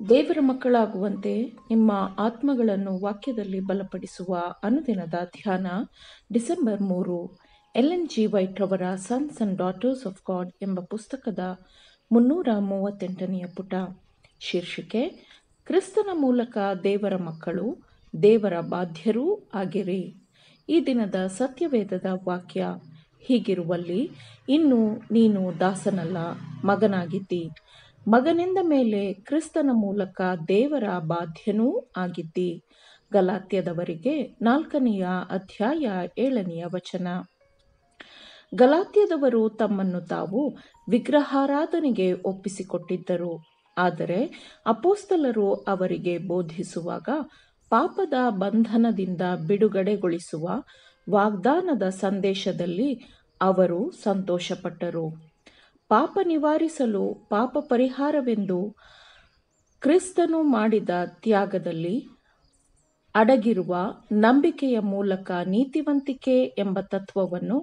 ದೇವರ ಮಕ್ಕಳಾಗುವಂತೆ ನಿಮ್ಮ ಆತ್ಮಗಳನ್ನು ವಾಕ್ಯದಲ್ಲಿ ಬಲಪಡಿಸುವ ಅನುದಿನದ ಧ್ಯಾನ ಡಿಸೆಂಬರ್ 3. LNG ವೈಟ್ ರವರ sons and daughters of god ಎಂಬ ಪುಸ್ತಕದ 338ನೆಯ ಪುಟ. ಶೀರ್ಷಿಕೆ: ಕ್ರಿಸ್ತನ ಮೂಲಕ ದೇವರ ಮಕ್ಕಳು, ದೇವರ ಬಾಧ್ಯರೂ ಆಗಿರಿ. ಈ ದಿನದ ಸತ್ಯವೇದದ ವಾಕ್ಯ: ಹೀಗಿರುವಲ್ಲಿ ಇನ್ನು ನೀನು ದಾಸನಲ್ಲ, ಮಗನಾಗಿದ್ದಿ. ಮಗನೆಂದ ಮೇಲೆ ಕ್ರಿಸ್ತನ ಮೂಲಕ ದೇವರ ಬಾಧ್ಯನೂ ಆಗಿದ್ದಿ. ಗಲಾತ್ಯದವರಿಗೆ 4ನೆಯ ಅಧ್ಯಾಯ 7ನೆಯ ವಚನ. ಗಲಾತ್ಯದವರು ತಮ್ಮನ್ನು ತಾವು ವಿಗ್ರಹಾರಾಧನೆಗೆ ಒಪ್ಪಿಸಿಕೊಟ್ಟಿದ್ದರು. ಆದರೆ ಅಪೊಸ್ತಲರು ಅವರಿಗೆ ಬೋಧಿಸುವಾಗ ಪಾಪದ ಬಂಧನದಿಂದ ಬಿಡುಗಡೆಗೊಳಿಸುವ ವಾಗ್ದಾನದ ಸಂದೇಶದಲ್ಲಿ ಅವರು ಸಂತೋಷಪಟ್ಟರು. ಪಾಪ ನಿವಾರಿಸಲು ಪಾಪ ಪರಿಹಾರವೆಂದು ಕ್ರಿಸ್ತನು ಮಾಡಿದ ತ್ಯಾಗದಲ್ಲಿ ಅಡಗಿರುವ ನಂಬಿಕೆಯ ಮೂಲಕ ನೀತಿವಂತಿಕೆ ಎಂಬ ತತ್ವವನ್ನು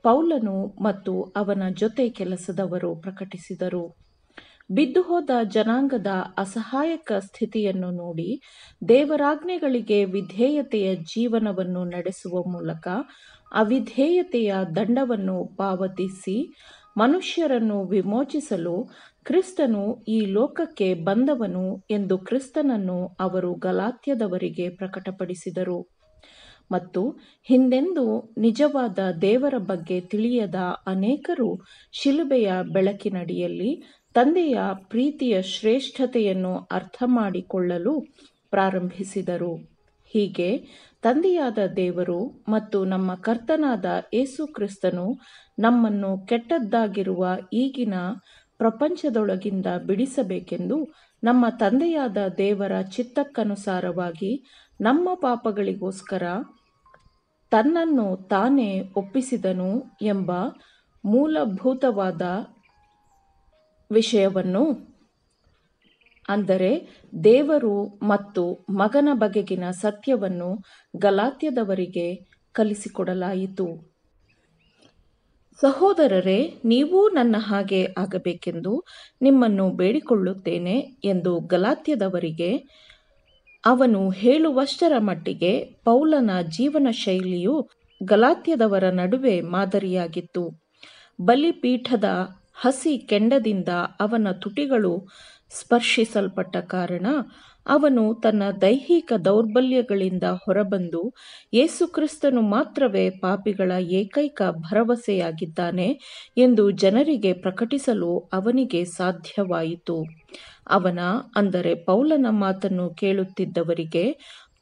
ಪೌಲನು ಮತ್ತು ಅವನ ಜೊತೆ ಕೆಲಸದವರು ಪ್ರಕಟಿಸಿದರು. ಬಿದ್ದುಹೋದ ಜನಾಂಗದ ಅಸಹಾಯಕ ಸ್ಥಿತಿಯನ್ನು ನೋಡಿ ದೇವರಾಜ್ಞೆಗಳಿಗೆ ವಿಧೇಯತೆಯ ಜೀವನವನ್ನು ನಡೆಸುವ ಮೂಲಕ ಅವಿಧೇಯತೆಯ ದಂಡವನ್ನು ಪಾವತಿಸಿ ಮನುಷ್ಯರನ್ನು ವಿಮೋಚಿಸಲು ಕ್ರಿಸ್ತನು ಈ ಲೋಕಕ್ಕೆ ಬಂದವನು ಎಂದು ಕ್ರಿಸ್ತನನ್ನು ಅವರು ಗಲಾತ್ಯದವರಿಗೆ ಪ್ರಕಟಪಡಿಸಿದರು. ಮತ್ತು ಹಿಂದೆಂದೂ ನಿಜವಾದ ದೇವರ ಬಗ್ಗೆ ತಿಳಿಯದ ಅನೇಕರು ಶಿಲುಬೆಯ ಬೆಳಕಿನಡಿಯಲ್ಲಿ ತಂದೆಯ ಪ್ರೀತಿಯ ಶ್ರೇಷ್ಠತೆಯನ್ನು ಅರ್ಥಮಾಡಿಕೊಳ್ಳಲು ಪ್ರಾರಂಭಿಸಿದರು. ಹೀಗೆ ತಂದೆಯಾದ ದೇವರು ಮತ್ತು ನಮ್ಮ ಕರ್ತನಾದ ಯೇಸು ಕ್ರಿಸ್ತನು ನಮ್ಮನ್ನು ಕೆಟ್ಟದ್ದಾಗಿರುವ ಈಗಿನ ಪ್ರಪಂಚದೊಳಗಿಂದ ಬಿಡಿಸಬೇಕೆಂದು ನಮ್ಮ ತಂದೆಯಾದ ದೇವರ ಚಿತ್ತಕ್ಕನುಸಾರವಾಗಿ ನಮ್ಮ ಪಾಪಗಳಿಗೋಸ್ಕರ ತನ್ನನ್ನು ತಾನೇ ಒಪ್ಪಿಸಿದನು ಎಂಬ ಮೂಲಭೂತವಾದ ವಿಷಯವನ್ನು, ಅಂದರೆ ದೇವರು ಮತ್ತು ಮಗನ ಬಗೆಗಿನ ಸತ್ಯವನ್ನು ಗಲಾತ್ಯದವರಿಗೆ ಕಲಿಸಿಕೊಡಲಾಯಿತು. ಸಹೋದರರೇ, ನೀವೂ ನನ್ನ ಹಾಗೆ ಆಗಬೇಕೆಂದು ನಿಮ್ಮನ್ನು ಬೇಡಿಕೊಳ್ಳುತ್ತೇನೆ ಎಂದು ಗಲಾತ್ಯದವರಿಗೆ ಅವನು ಹೇಳುವಷ್ಟರ ಮಟ್ಟಿಗೆ ಪೌಲನ ಜೀವನ ಶೈಲಿಯು ಗಲಾತ್ಯದವರ ನಡುವೆ ಮಾದರಿಯಾಗಿತ್ತು. ಬಲಿಪೀಠದ ಹಸಿ ಕೆಂಡದಿಂದ ಅವನ ತುಟಿಗಳು ಸ್ಪರ್ಶಿಸಲ್ಪಟ್ಟ ಕಾರಣ ಅವನು ತನ್ನ ದೈಹಿಕ ದೌರ್ಬಲ್ಯಗಳಿಂದ ಹೊರಬಂದು ಯೇಸುಕ್ರಿಸ್ತನು ಮಾತ್ರವೇ ಪಾಪಿಗಳ ಏಕೈಕ ಭರವಸೆಯಾಗಿದ್ದಾನೆ ಎಂದು ಜನರಿಗೆ ಪ್ರಕಟಿಸಲು ಅವನಿಗೆ ಸಾಧ್ಯವಾಯಿತು. ಅವನ, ಅಂದರೆ ಪೌಲನ ಮಾತನ್ನು ಕೇಳುತ್ತಿದ್ದವರಿಗೆ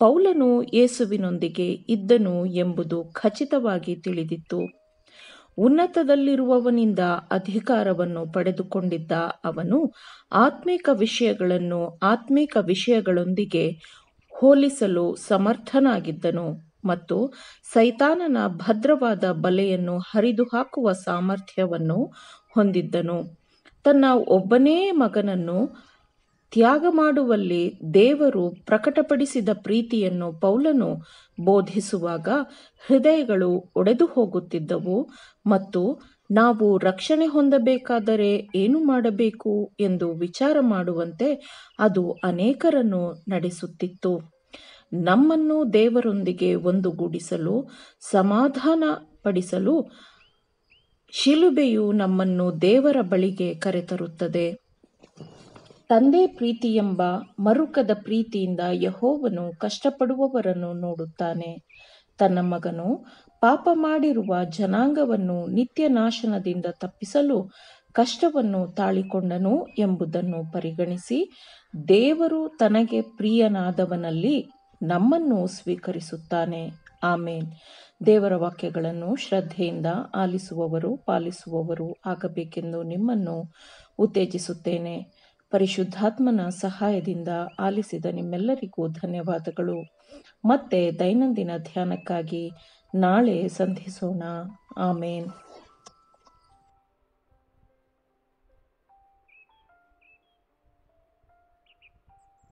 ಪೌಲನು ಯೇಸುವಿನೊಂದಿಗೆ ಇದ್ದನು ಎಂಬುದು ಖಚಿತವಾಗಿ ತಿಳಿದಿತ್ತು. ಉನ್ನತದಲ್ಲಿರುವವನಿಂದ ಅಧಿಕಾರವನ್ನು ಪಡೆದುಕೊಂಡಿದ್ದ ಅವನು ಆತ್ಮಿಕ ವಿಷಯಗಳನ್ನು ಆತ್ಮಿಕ ವಿಷಯಗಳೊಂದಿಗೆ ಹೋಲಿಸಲು ಸಮರ್ಥನಾಗಿದ್ದನು ಮತ್ತು ಸೈತಾನನ ಭದ್ರವಾದ ಬಲೆಯನ್ನು ಹರಿದುಹಾಕುವ ಸಾಮರ್ಥ್ಯವನ್ನು ಹೊಂದಿದ್ದನು. ತನ್ನ ಒಬ್ಬನೇ ಮಗನನ್ನು ತ್ಯಾಗ ಮಾಡುವಲ್ಲಿ ದೇವರು ಪ್ರಕಟಪಡಿಸಿದ ಪ್ರೀತಿಯನ್ನು ಪೌಲನು ಬೋಧಿಸುವಾಗ ಹೃದಯಗಳು ಒಡೆದು ಹೋಗುತ್ತಿದ್ದವು ಮತ್ತು ನಾವು ರಕ್ಷಣೆ ಹೊಂದಬೇಕಾದರೆ ಏನು ಮಾಡಬೇಕು ಎಂದು ವಿಚಾರ ಮಾಡುವಂತೆ ಅದು ಅನೇಕರನ್ನು ನಡೆಸುತ್ತಿತ್ತು. ನಮ್ಮನ್ನು ದೇವರೊಂದಿಗೆ ಒಂದುಗೂಡಿಸಲು, ಸಮಾಧಾನಪಡಿಸಲು ಶಿಲುಬೆಯು ನಮ್ಮನ್ನು ದೇವರ ಬಳಿಗೆ ಕರೆತರುತ್ತದೆ. ತಂದೆ ಪ್ರೀತಿಯೆಂಬ ಮರುಕದ ಪ್ರೀತಿಯಿಂದ ಯೆಹೋವನು ಕಷ್ಟಪಡುವವರನ್ನು ನೋಡುತ್ತಾನೆ. ತನ್ನ ಮಗನು ಪಾಪ ಮಾಡಿರುವ ಜನಾಂಗವನ್ನು ನಿತ್ಯ ನಾಶನದಿಂದ ತಪ್ಪಿಸಲು ಕಷ್ಟವನ್ನು ತಾಳಿಕೊಂಡನು ಎಂಬುದನ್ನು ಪರಿಗಣಿಸಿ ದೇವರು ತನಗೆ ಪ್ರಿಯನಾದವನಲ್ಲಿ ನಮ್ಮನ್ನು ಸ್ವೀಕರಿಸುತ್ತಾನೆ. ಆಮೇನ್. ದೇವರ ವಾಕ್ಯಗಳನ್ನು ಶ್ರದ್ಧೆಯಿಂದ ಆಲಿಸುವವರು, ಪಾಲಿಸುವವರು ಆಗಬೇಕೆಂದು ನಿಮ್ಮನ್ನು ಉತ್ತೇಜಿಸುತ್ತೇನೆ. ಪರಿಶುದ್ಧಾತ್ಮನ ಸಹಾಯದಿಂದ ಆಲಿಸಿದ ನಿಮ್ಮೆಲ್ಲರಿಗೂ ಧನ್ಯವಾದಗಳು. ಮತ್ತೆ ದೈನಂದಿನ ಧ್ಯಾನಕ್ಕಾಗಿ ನಾಳೆ ಸಂಧಿಸೋಣ. ಆಮೇನ್.